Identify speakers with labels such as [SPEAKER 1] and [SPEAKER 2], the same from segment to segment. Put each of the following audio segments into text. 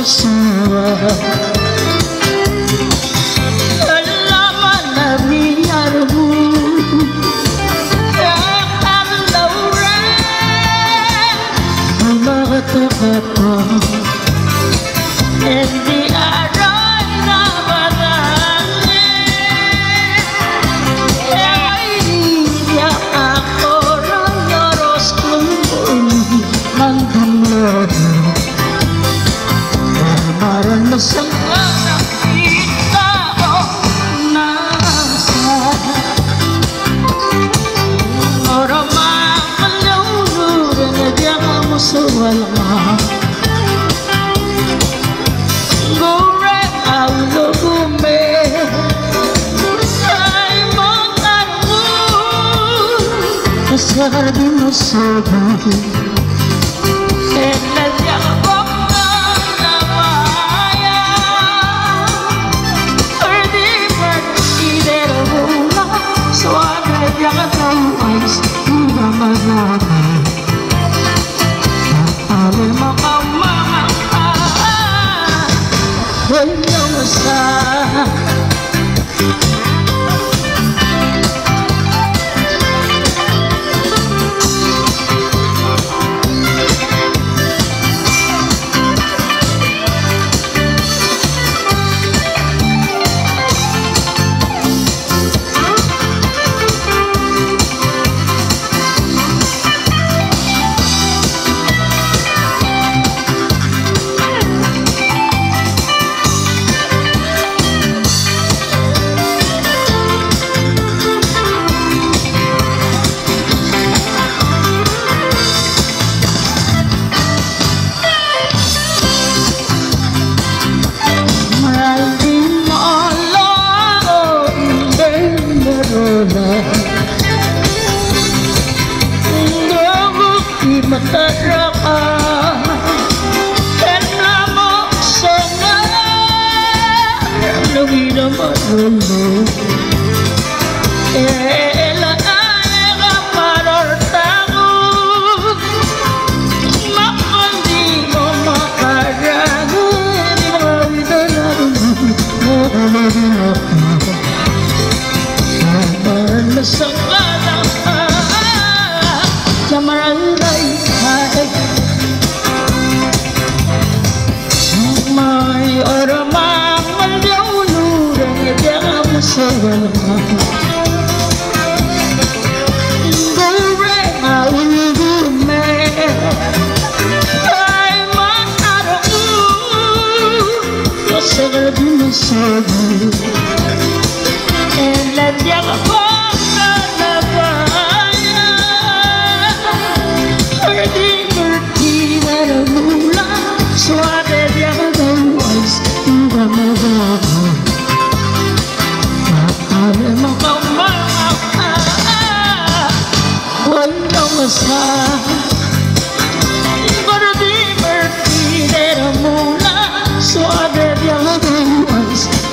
[SPEAKER 1] magsawa. Alaman na biyar mo ang lauran ang mga takata. Hindi aray na manangin ay iyak ako ranyoros kung mandamlado. Parang masama nakita ko nasa oramang malaunuran na diyan mo sa walma. Gore ang lugume ay magkano nasabi mo sa bahay. Mataraka kenamo sana lugi na marulo ela aega parortago makandi mo makarago di mawida na naman masakala jamaran may oramang malaunuran na diyan mo sa walma. Gore ang lugume ay magkano nasabi mo sa bahay. Diyan ako para divertir mula suave de aguas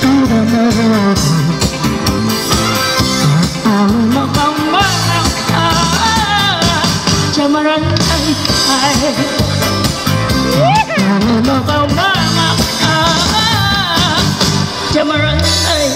[SPEAKER 1] para navegar jamaran ay jamaran ay